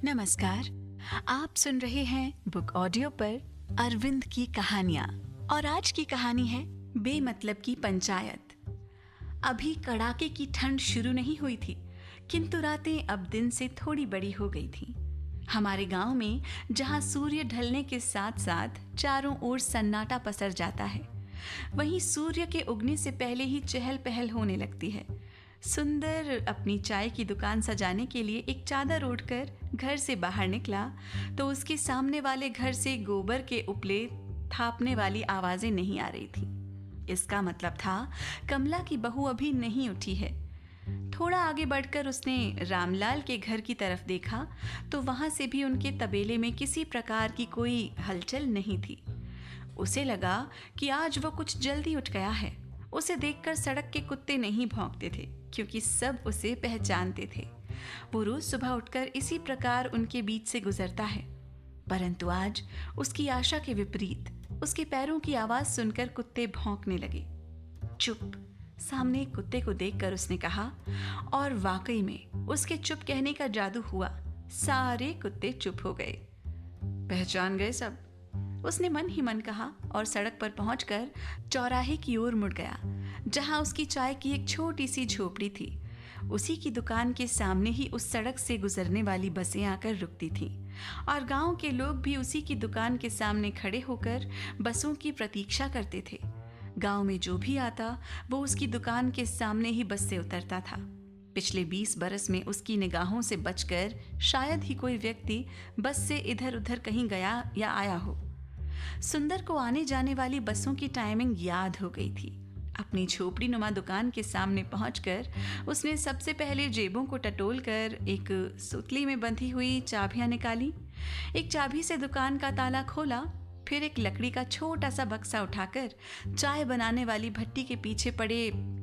नमस्कार। आप सुन रहे हैं बुक ऑडियो पर अरविंद की कहानियां और आज की कहानी है बेमतलब की पंचायत। अभी कड़ाके की ठंड शुरू नहीं हुई थी, किंतु रातें अब दिन से थोड़ी बड़ी हो गई थी। हमारे गांव में जहां सूर्य ढलने के साथ साथ चारों ओर सन्नाटा पसर जाता है, वहीं सूर्य के उगने से पहले ही चहल पहल होने लगती है। सुंदर अपनी चाय की दुकान सजाने के लिए एक चादर ओढ़कर घर से बाहर निकला तो उसके सामने वाले घर से गोबर के उपले थापने वाली आवाजें नहीं आ रही थी। इसका मतलब था कमला की बहू अभी नहीं उठी है। थोड़ा आगे बढ़कर उसने रामलाल के घर की तरफ देखा तो वहां से भी उनके तबेले में किसी प्रकार की कोई हलचल नहीं थी। उसे लगा कि आज वो कुछ जल्दी उठ गया है। उसे देखकर सड़क के कुत्ते नहीं भौंकते थे, क्योंकि सब उसे पहचानते थे। वो रोज सुबह उठकर इसी प्रकार उनके बीच से गुजरता है, परंतु आज उसकी आशा के विपरीत उसके पैरों की आवाज सुनकर कुत्ते भौंकने लगे। चुप, सामने एक कुत्ते को देखकर उसने कहा, और वाकई में उसके चुप कहने का जादू हुआ। सारे कुत्ते चुप हो गए। पहचान गए सब, उसने मन ही मन कहा और सड़क पर पहुंचकर चौराहे की ओर मुड़ गया, जहां उसकी चाय की एक छोटी सी झोपड़ी थी। उसी की दुकान के सामने ही उस सड़क से गुजरने वाली बसें आकर रुकती थीं और गांव के लोग भी उसी की दुकान के सामने खड़े होकर बसों की प्रतीक्षा करते थे। गांव में जो भी आता वो उसकी दुकान के सामने ही बस से उतरता था। पिछले 20 बरस में उसकी निगाहों से बचकर शायद ही कोई व्यक्ति बस से इधर उधर कहीं गया या आया हो। सुंदर को आने जाने वाली बसों की टाइमिंग याद हो गई थी। अपनी झोपड़ी नुमा दुकान के सामने पहुंचकर उसने सबसे पहले जेबों को टटोलकर एक सुतली में बंधी हुई चाबियां निकाली। एक चाबी से दुकान का ताला खोला, फिर एक लकड़ी का छोटा सा बक्सा उठाकर चाय बनाने वाली भट्टी के पीछे पड़े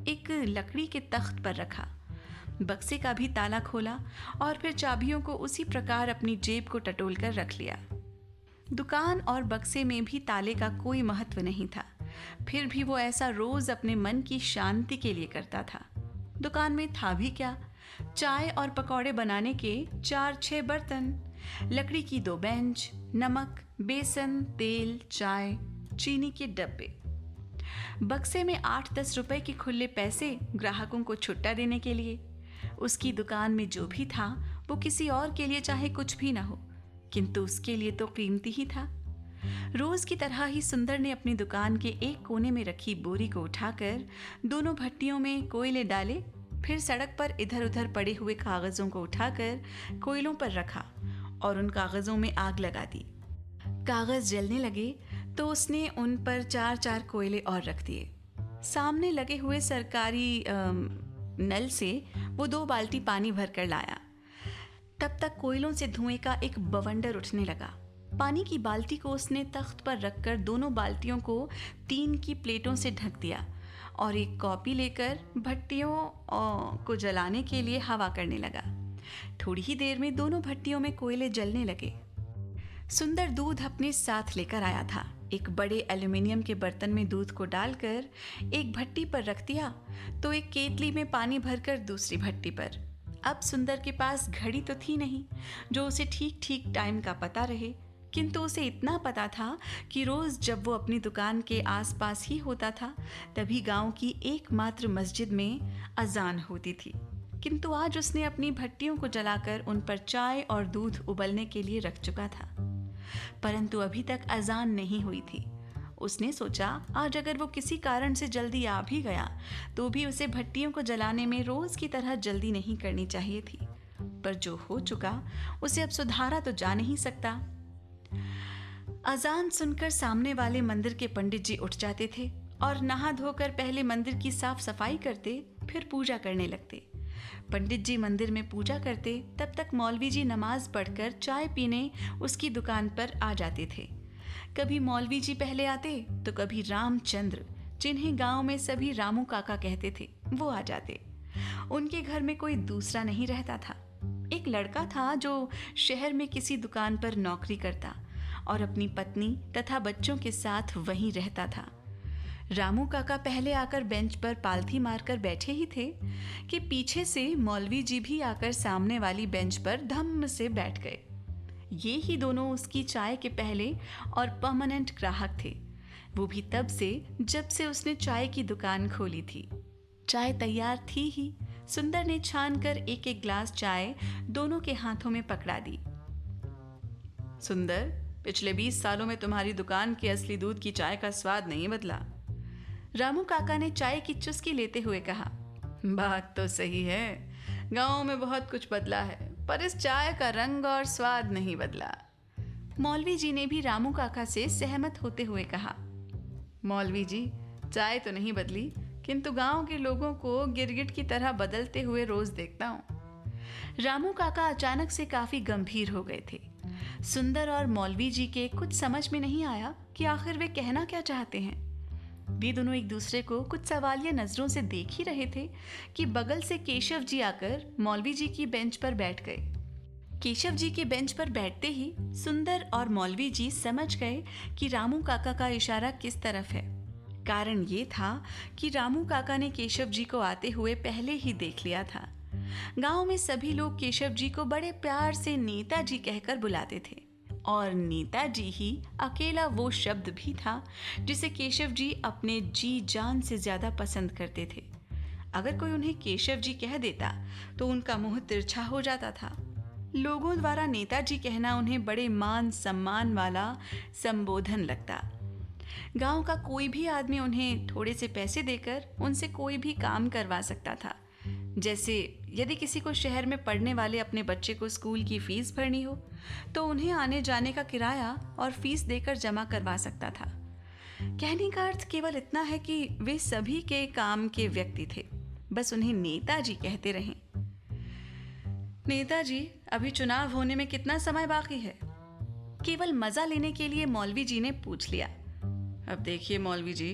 एक लकड़ी के तख्त पर रखा। बक्से का भी ताला खोला और फिर चाबियों को उसी प्रकार अपनी जेब को टटोलकर रख लिया। दुकान और बक्से में भी ताले का कोई महत्व नहीं था, फिर भी वो ऐसा रोज अपने मन की शांति के लिए करता था। दुकान में था भी क्या, चाय और पकौड़े बनाने के 4-6 बर्तन, लकड़ी की 2 बेंच, नमक, बेसन, तेल, चाय, चीनी के डब्बे। बक्से में 8-10 रुपए के खुले पैसे ग्राहकों को छुट्टा देने के लिए। उसकी दुकान में जो भी था वो किसी और के लिए चाहे कुछ भी ना हो, किंतु उसके लिए तो कीमती ही था। रोज की तरह ही सुंदर ने अपनी दुकान के एक कोने में रखी बोरी को उठाकर दोनों भट्टियों में कोयले डाले, फिर सड़क पर इधर उधर पड़े हुए कागजों को उठाकर कोयलों पर रखा और उन कागजों में आग लगा दी। कागज जलने लगे तो उसने उन पर 4-4 कोयले और रख दिए। सामने लगे हुए सरकारी नल से वो 2 बाल्टी पानी भरकर लाया। तब तक कोयलों से धुएं का एक बवंडर उठने लगा। पानी की बाल्टी को उसने तख्त पर रखकर दोनों बाल्टियों को 3 की प्लेटों से ढक दिया और एक कॉपी लेकर भट्टियों को जलाने के लिए हवा करने लगा। थोड़ी ही देर में दोनों भट्टियों में कोयले जलने लगे। सुंदर दूध अपने साथ लेकर आया था। एक बड़े एल्युमिनियम के बर्तन में दूध को डालकर एक भट्टी पर रख दिया तो एक केतली में पानी भरकर दूसरी भट्टी पर। अब सुंदर के पास घड़ी तो थी नहीं जो उसे ठीक ठीक टाइम का पता रहे, किंतु उसे इतना पता था कि रोज जब वो अपनी दुकान के आसपास ही होता था तभी गांव की एकमात्र मस्जिद में अजान होती थी। किंतु आज उसने अपनी भट्टियों को जलाकर उन पर चाय और दूध उबलने के लिए रख चुका था, परंतु अभी तक अजान नहीं हुई थी। उसने सोचा आज अगर वो किसी कारण से जल्दी आ भी गया तो भी उसे भट्टियों को जलाने में रोज की तरह जल्दी नहीं करनी चाहिए थी, पर जो हो चुका उसे अब सुधारा तो जा नहीं सकता। अजान सुनकर सामने वाले मंदिर के पंडित जी उठ जाते थे और नहा धोकर पहले मंदिर की साफ सफाई करते, फिर पूजा करने लगते। पंडित जी मंदिर में पूजा करते, तब तक मौलवी जी नमाज पढ़कर चाय पीने उसकी दुकान पर आ जाते थे। कभी मौलवी जी पहले आते तो कभी रामचंद्र, जिन्हें गांव में सभी रामू काका कहते थे, वो आ जाते। उनके घर में कोई दूसरा नहीं रहता था। एक लड़का था जो शहर में किसी दुकान पर नौकरी करता और अपनी पत्नी तथा बच्चों के साथ वहीं रहता था। रामू काका पहले आकर बेंच पर पालथी मारकर बैठे ही थे कि पीछे से मौलवी जी भी आकर सामने वाली बेंच पर धम्म से बैठ गए। ये ही दोनों उसकी चाय के पहले और परमानेंट ग्राहक थे, वो भी तब से जब से उसने चाय की दुकान खोली थी। चाय तैयार थी ही, सुंदर ने छान कर एक एक ग्लास चाय दोनों के हाथों में पकड़ा दी। सुंदर, पिछले 20 सालों में तुम्हारी दुकान के असली दूध की चाय का स्वाद नहीं बदला। रामू काका ने चाय की चुस्की लेते हुए कहा। बात तो सही है, गांव में बहुत कुछ बदला है, पर इस चाय का रंग और स्वाद नहीं बदला। मौलवी जी ने भी रामू काका से सहमत होते हुए कहा। मौलवी जी, चाय तो नहीं बदली, किंतु गांव के लोगों को गिरगिट की तरह बदलते हुए रोज देखता हूं। रामू काका अचानक से काफी गंभीर हो गए थे। सुंदर और मौलवी जी के कुछ समझ में नहीं आया कि आखिर वे कहना क्या चाहते हैं। वे दोनों एक दूसरे को कुछ सवालिया नजरों से देख ही रहे थे कि बगल से केशव जी आकर मौलवी जी की बेंच पर बैठ गए। केशव जी के बेंच पर बैठते ही सुंदर और मौलवी जी समझ गए कि रामू काका का इशारा किस तरफ है। कारण ये था कि रामू काका ने केशव जी को आते हुए पहले ही देख लिया था। गांव में सभी लोग केशव जी को बड़े प्यार से नेताजी कहकर बुलाते थे, और नेताजी ही अकेला वो शब्द भी था जिसे केशव जी अपने जी जान से ज्यादा पसंद करते थे। अगर कोई उन्हें केशव जी कह देता तो उनका मुंह तिरछा हो जाता था। लोगों द्वारा नेताजी कहना उन्हें बड़े मान सम्मान वाला संबोधन लगता। गांव का कोई भी आदमी उन्हें थोड़े से पैसे देकर उनसे कोई भी काम करवा सकता था। जैसे यदि किसी को शहर में पढ़ने वाले अपने बच्चे को स्कूल की फीस भरनी हो तो उन्हें आने जाने का किराया और फीस देकर जमा करवा सकता था। कहने का अर्थ केवल इतना है कि वे सभी के काम के व्यक्ति थे, बस उन्हें नेताजी कहते रहें। नेताजी, अभी चुनाव होने में कितना समय बाकी है? केवल मजा लेने के लिए मौलवी जी ने पूछ लिया। अब देखिए मौलवी जी,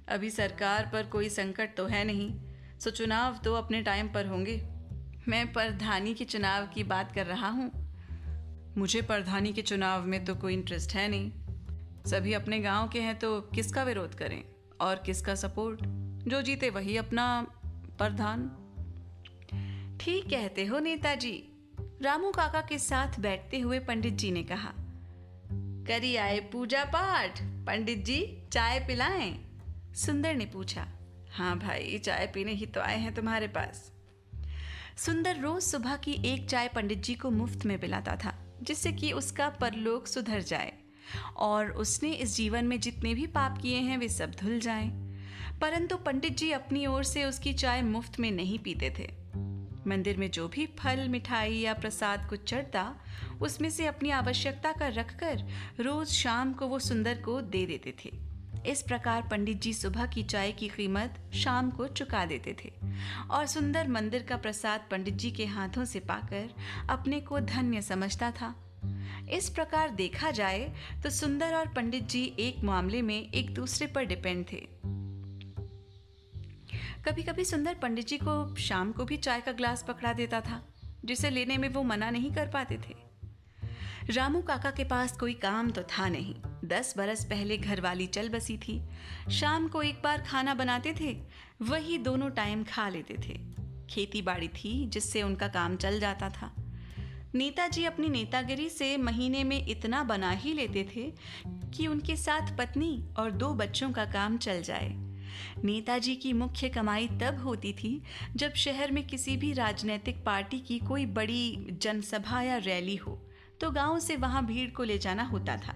अभी सरकार पर कोई संकट तो है नहीं, सो चुनाव तो अपने टाइम पर होंगे। मैं प्रधानी के चुनाव की बात कर रहा हूँ। मुझे प्रधानी के चुनाव में तो कोई इंटरेस्ट है नहीं। सभी अपने गांव के हैं तो किसका विरोध करें और किसका सपोर्ट? जो जीते वही अपना प्रधान। ठीक कहते हो नेताजी, रामू काका के साथ बैठते हुए पंडित जी ने कहा। करी आए पूजा पाठ, पंडित जी चाय पिलाएं? सुंदर ने पूछा। हाँ भाई, चाय पीने ही तो आए हैं तुम्हारे पास। सुंदर रोज सुबह की एक चाय पंडित जी को मुफ्त में पिलाता था, जिससे कि उसका परलोक सुधर जाए और उसने इस जीवन में जितने भी पाप किए हैं वे सब धुल जाएं। परंतु पंडित जी अपनी ओर से उसकी चाय मुफ्त में नहीं पीते थे। मंदिर में जो भी फल, मिठाई या प्रसाद कुछ चढ़ता, उसमें से अपनी आवश्यकता का रखकर रोज शाम को वो सुंदर को दे देते थे। इस प्रकार पंडित जी सुबह की चाय की कीमत शाम को चुका देते थे और सुंदर मंदिर का प्रसाद पंडित जी के हाथों से पाकर अपने को धन्य समझता था। इस प्रकार देखा जाए तो सुंदर और पंडित जी एक मामले में एक दूसरे पर डिपेंड थे। कभी कभी सुंदर पंडित जी को शाम को भी चाय का ग्लास पकड़ा देता था, जिसे लेने में वो मना नहीं कर पाते थे। रामू काका के पास कोई काम तो था नहीं। 10 बरस पहले घरवाली चल बसी थी। शाम को एक बार खाना बनाते थे, वही दोनों टाइम खा लेते थे। खेती बाड़ी थी जिससे उनका काम चल जाता था। नेताजी अपनी नेतागिरी से महीने में इतना बना ही लेते थे कि उनके साथ पत्नी और 2 बच्चों का काम चल जाए। नेताजी की मुख्य कमाई तब होती थी जब शहर में किसी भी राजनीतिक पार्टी की कोई बड़ी जनसभा या रैली हो तो गांव से वहां भीड़ को ले जाना होता था।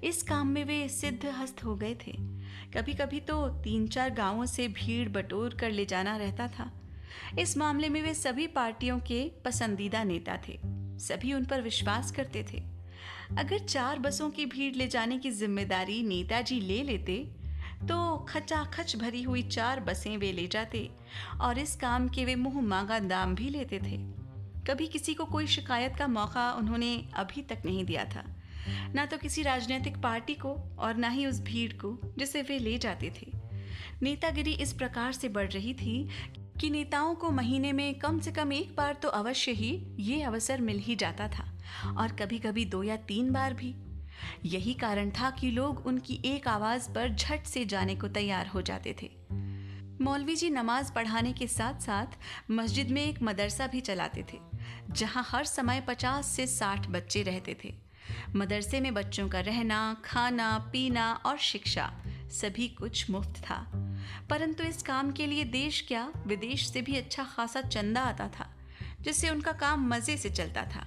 इस काम में वे सिद्ध हस्त हो गए थे। कभी कभी तो 3-4 गांवों से भीड़ बटोर कर ले जाना रहता था। इस मामले में वे सभी पार्टियों के पसंदीदा नेता थे। सभी उन पर विश्वास करते थे। अगर 4 बसों की भीड़ ले जाने की जिम्मेदारी नेताजी ले लेते तो खचाखच भरी हुई 4 बसें वे ले जाते और इस काम के वे मुंह मांगा दाम भी लेते थे। कभी किसी को कोई शिकायत का मौका उन्होंने अभी तक नहीं दिया था, ना तो किसी राजनीतिक पार्टी को और ना ही उस भीड़ को जिसे वे ले जाते थे। नेतागिरी इस प्रकार से बढ़ रही थी कि नेताओं को महीने में कम से कम 1 बार तो अवश्य ही ये अवसर मिल ही जाता था और कभी कभी 2 या 3 बार भी। यही कारण था कि लोग उनकी एक आवाज़ पर झट से जाने को तैयार हो जाते थे। मौलवी जी नमाज पढ़ाने के साथ साथ मस्जिद में एक मदरसा भी चलाते थे, जहां हर समय 50 से 60 बच्चे रहते थे। मदरसे में बच्चों का रहना, खाना, पीना और शिक्षा सभी कुछ मुफ्त था। परंतु इस काम के लिए देश क्या, विदेश से भी अच्छा खासा चंदा आता था, जिससे उनका काम मज़े से चलता था।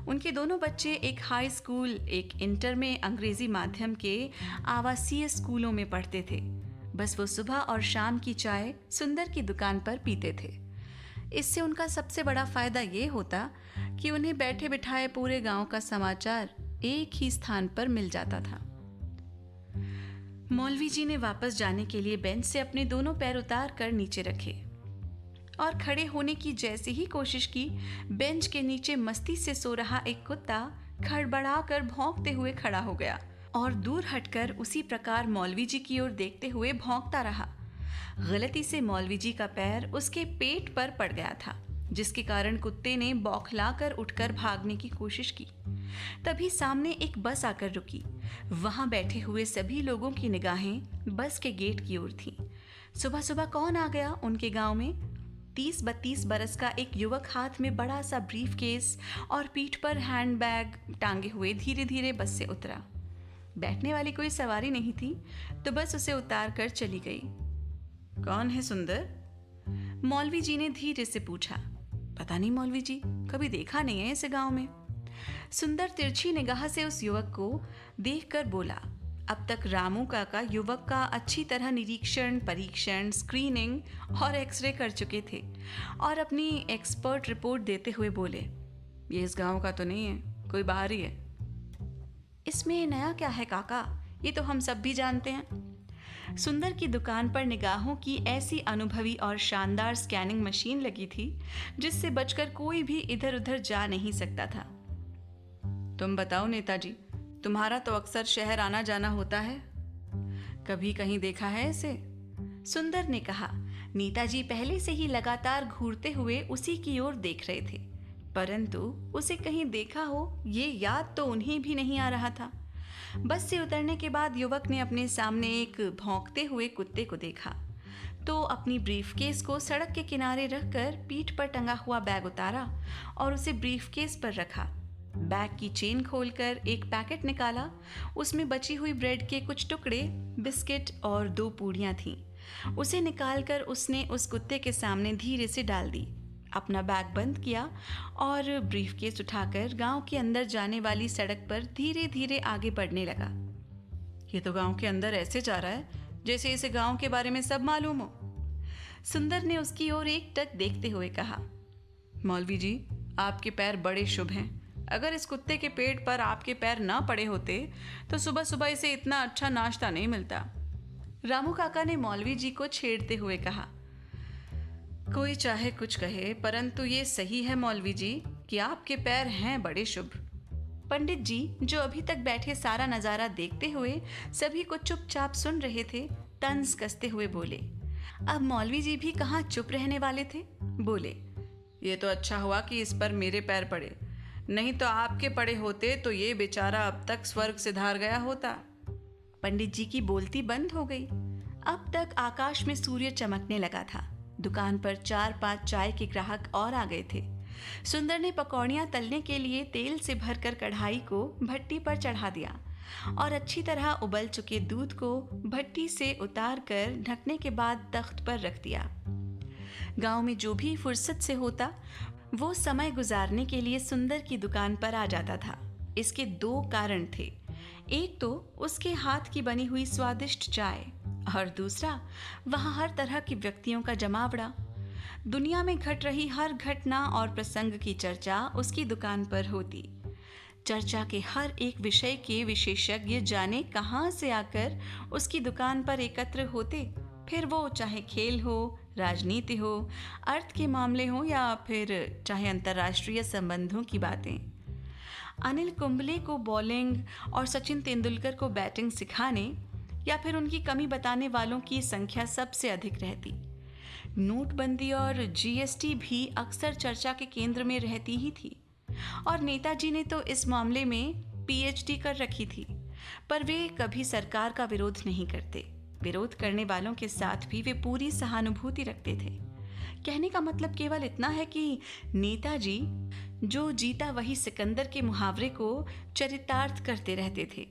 उनके दोनों बच्चे एक हाई स्कूल, एक इंटर में अंग्रेजी माध्यम के आवासीय स्कूलों में पढ़ते थे। बस वो सुबह और शाम की चाय सुंदर की दुकान पर पीते थे। इससे उनका सबसे बड़ा फायदा ये होता कि उन्हें बैठे बिठाए पूरे गांव का समाचार एक ही स्थान पर मिल जाता था। मौलवी जी ने वापस जाने के लिए बेंच से अपने दोनों पैर उतार कर नीचे रखे और खड़े होने की जैसी ही कोशिश की, बेंच के नीचे मस्ती से सो रहा एक कुत्ता खड़बड़ाकर भौंकते हुए खड़ा हो गया और दूर हटकर उसी प्रकार मौलवी जी की ओर देखते हुए भौंकता रहा। गलती से मौलवी जी का पैर उसके पेट पर पड़ गया था, जिसके कारण कुत्ते ने बौखलाकर उठकर भागने की कोशिश की। तभी सामने एक बस आकर रुकी। वहां बैठे हुए सभी लोगों की निगाहें बस के गेट की ओर थीं। सुबह सुबह कौन आ गया उनके गांव में? 30-32 बरस का एक युवक हाथ में बड़ा सा ब्रीफ केस और पीठ पर हैंडबैग टांगे हुए धीरे धीरे बस से उतरा। बैठने वाली कोई सवारी नहीं थी, तो बस उसे उतार कर चली गई। कौन है सुंदर? मौलवी जी ने धीरे से पूछा। पता नहीं मौलवी जी, कभी देखा नहीं है इसे गांव में। सुंदर तिरछी निगाह से उस युवक को देखकर बोला। अब तक रामू काका युवक का अच्छी तरह निरीक्षण, परीक्षण, स्क्रीनिंग और एक्सरे कर चुके थे और अपनी एक्सपर्ट रिपोर्ट देते हुए बोले, ये इस गांव का तो नहीं है, कोई बाहर ही है। इसमें नया क्या है काका, ये तो हम सब भी जानते हैं। सुंदर की दुकान पर निगाहों की ऐसी अनुभवी और शानदार स्कैनिंग मशीन लगी थी, जिससे बचकर कोई भी इधर उधर जा नहीं सकता था। तुम बताओ नेताजी, तुम्हारा तो अक्सर शहर आना जाना होता है, कभी कहीं देखा है इसे? सुंदर ने कहा। नेताजी पहले से ही लगातार घूरते हुए उसी की ओर देख रहे थे, परंतु उसे कहीं देखा हो ये याद तो उन्हें भी नहीं आ रहा था। बस से उतरने के बाद युवक ने अपने सामने एक भौंकते हुए कुत्ते को देखा, तो अपनी ब्रीफकेस को सड़क के किनारे रखकर पीठ पर टंगा हुआ बैग उतारा और उसे ब्रीफकेस पर रखा। बैग की चेन खोलकर एक पैकेट निकाला। उसमें बची हुई ब्रेड के कुछ टुकड़े, बिस्किट और 2 पूड़ियाँ थीं। उसे निकालकर उसने उस कुत्ते के सामने धीरे से डाल दी। अपना बैग बंद किया और ब्रीफकेस उठाकर गांव के अंदर जाने वाली सड़क पर धीरे धीरे आगे बढ़ने लगा। ये तो गांव के अंदर ऐसे जा रहा है जैसे इसे गांव के बारे में सब मालूम हो। सुंदर ने उसकी ओर एकटक देखते हुए कहा, मौलवी जी, आपके पैर बड़े शुभ हैं। अगर इस कुत्ते के पेट पर आपके पैर ना पड़े होते तो सुबह सुबह इसे इतना अच्छा नाश्ता नहीं मिलता। रामू काका ने मौलवी जी को छेड़ते हुए कहा। कोई चाहे कुछ कहे, परंतु ये सही है मौलवी जी कि आपके पैर हैं बड़े शुभ। पंडित जी, जो अभी तक बैठे सारा नज़ारा देखते हुए सभी को चुपचाप सुन रहे थे, तंज कसते हुए बोले। अब मौलवी जी भी कहाँ चुप रहने वाले थे, बोले, ये तो अच्छा हुआ कि इस पर मेरे पैर पड़े, नहीं तो आपके पड़े होते तो ये बेचारा अब तक स्वर्ग सिधार गया होता। पंडित जी की बोलती बंद हो गई। अब तक आकाश में सूर्य चमकने लगा था। दुकान पर 4-5 चाय के ग्राहक और आ गए थे। सुंदर ने पकौड़ियाँ तलने के लिए तेल से भरकर कढ़ाई को भट्टी पर चढ़ा दिया और अच्छी तरह उबल चुके दूध को भट्टी से उतार कर ढकने के बाद तख्त पर रख दिया। गांव में जो भी फुर्सत से होता वो समय गुजारने के लिए सुंदर की दुकान पर आ जाता था। इसके 2 कारण थे। एक तो उसके हाथ की बनी हुई स्वादिष्ट चाय और दूसरा वहाँ हर तरह के व्यक्तियों का जमावड़ा। दुनिया में घट रही हर घटना और प्रसंग की चर्चा उसकी दुकान पर होती। चर्चा के हर एक विषय के विशेषज्ञ जाने कहाँ से आकर उसकी दुकान पर एकत्र होते, फिर वो चाहे खेल हो, राजनीति हो, अर्थ के मामले हो या फिर चाहे अंतर्राष्ट्रीय संबंधों की बातें। अनिल कुंबले को बॉलिंग और सचिन तेंदुलकर को बैटिंग सिखाने या फिर उनकी कमी बताने वालों की संख्या सबसे अधिक रहती। नोटबंदी और जीएसटी भी अक्सर चर्चा के केंद्र में रहती ही थी और नेताजी ने तो इस मामले में पीएचडी कर रखी थी, पर वे कभी सरकार का विरोध नहीं करते। विरोध करने वालों के साथ भी वे पूरी सहानुभूति रखते थे। कहने का मतलब केवल इतना है कि नेताजी जो जीता वही सिकंदर के मुहावरे को चरितार्थ करते रहते थे।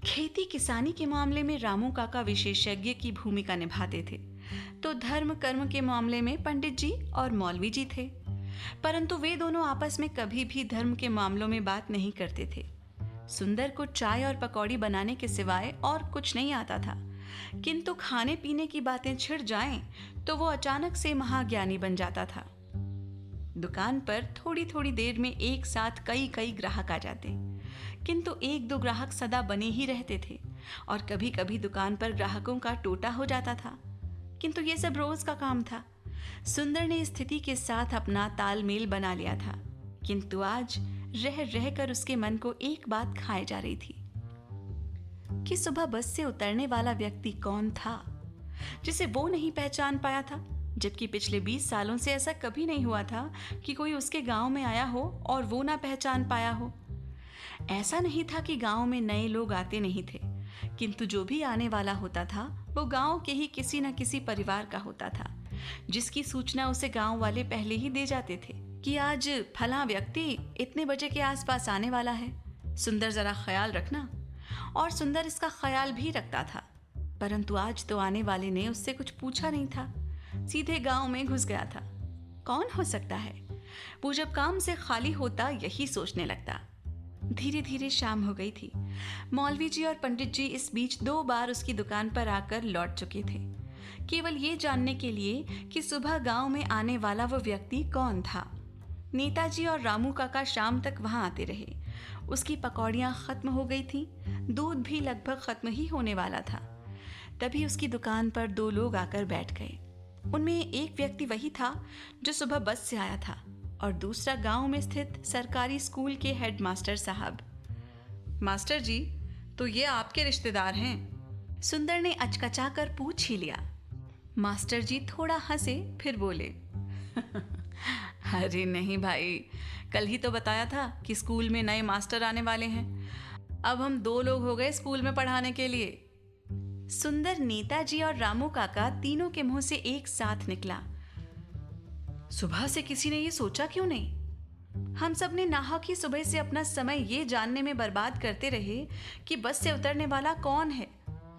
खेती किसानी के मामले में रामू काका विशेषज्ञ की भूमिका निभाते थे, तो धर्म कर्म के मामले में पंडित जी और मौलवी जी थे। परंतु वे दोनों आपस में कभी भी धर्म के मामलों में बात नहीं करते थे। सुंदर को चाय और पकौड़ी बनाने के सिवाय और कुछ नहीं आता था, किंतु खाने पीने की बातें छिड़ जाएं तो वो अचानक से महाज्ञानी बन जाता था। दुकान पर थोड़ी थोड़ी देर में एक साथ कई कई ग्राहक आ जाते, किंतु एक दो ग्राहक सदा बने ही रहते थे और कभी कभी दुकान पर ग्राहकों का टोटा हो जाता था, किंतु ये सब रोज का काम था। सुंदर ने स्थिति के साथ अपना तालमेल बना लिया था, किंतु आज रह रह कर उसके मन को एक बात खाए जा रही थी कि सुबह बस से उतरने वाला व्यक्ति कौन था, जिसे वो नहीं पहचान पाया था, जबकि पिछले 20 सालों से ऐसा कभी नहीं हुआ था कि कोई उसके गांव में आया हो और वो ना पहचान पाया हो। ऐसा नहीं था कि गांव में नए लोग आते नहीं थे, किंतु जो भी आने वाला होता था वो गांव के ही किसी न किसी परिवार का होता था, जिसकी सूचना उसे गांव वाले पहले ही दे जाते थे कि आज फलां व्यक्ति इतने बजे के आसपास आने वाला है, सुंदर जरा ख्याल रखना। और सुंदर इसका ख्याल भी रखता था, परंतु आज तो आने वाले ने उससे कुछ पूछा नहीं था, सीधे गांव में घुस गया था। कौन हो सकता है? वो जब काम से खाली होता यही सोचने लगता। धीरे धीरे शाम हो गई थी। मौलवी जी और पंडित जी इस बीच 2 बार उसकी दुकान पर आकर लौट चुके थे, केवल ये जानने के लिए कि सुबह गांव में आने वाला वो व्यक्ति कौन था। नेताजी और रामू काका शाम तक वहां आते रहे। उसकी पकौड़ियाँ खत्म हो गई थी, दूध भी लगभग खत्म ही होने वाला था। तभी उसकी दुकान पर 2 लोग आकर बैठ गए। उनमें एक व्यक्ति वही था जो सुबह बस से आया था और दूसरा गांव में स्थित सरकारी स्कूल के हेडमास्टर साहब। मास्टर जी, तो ये आपके रिश्तेदार हैं? सुंदर ने अचकचा कर पूछ ही लिया। मास्टर जी थोड़ा हंसे, फिर बोले, अरे नहीं भाई, कल ही तो बताया था कि स्कूल में नए मास्टर आने वाले हैं। अब हम 2 लोग हो गए स्कूल में पढ़ाने के लिए। सुंदर, नेताजी और रामू काका तीनों के मुंह से एक साथ निकला। सुबह से किसी ने ये सोचा क्यों नहीं? हम सब ने नाहक ही सुबह से अपना समय ये जानने में बर्बाद करते रहे कि बस से उतरने वाला कौन है।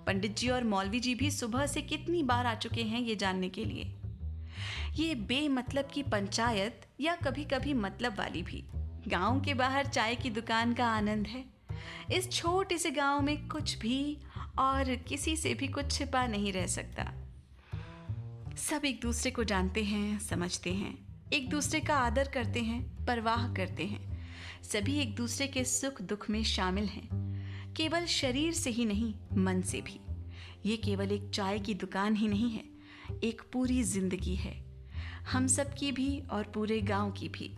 पंडित जी और मौलवी जी भी सुबह से कितनी बार आ चुके हैं ये जानने के लिए। ये बेमतलब की पंचायत, या कभी कभी मतलब वाली भी, गांव के बाहर चाय की दुकान का आनंद है। इस छोटे से गांव में कुछ भी और किसी से भी कुछ छिपा नहीं रह सकता। सब एक दूसरे को जानते हैं, समझते हैं, एक दूसरे का आदर करते हैं, परवाह करते हैं। सभी एक दूसरे के सुख दुख में शामिल हैं, केवल शरीर से ही नहीं, मन से भी। ये केवल एक चाय की दुकान ही नहीं है, एक पूरी जिंदगी है, हम सब की भी और पूरे गांव की भी।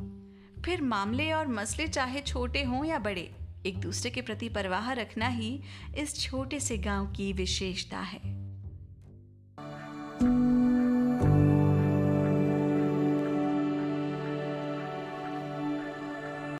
फिर मामले और मसले चाहे छोटे हों या बड़े, एक दूसरे के प्रति परवाह रखना ही इस छोटे से गांव की विशेषता है।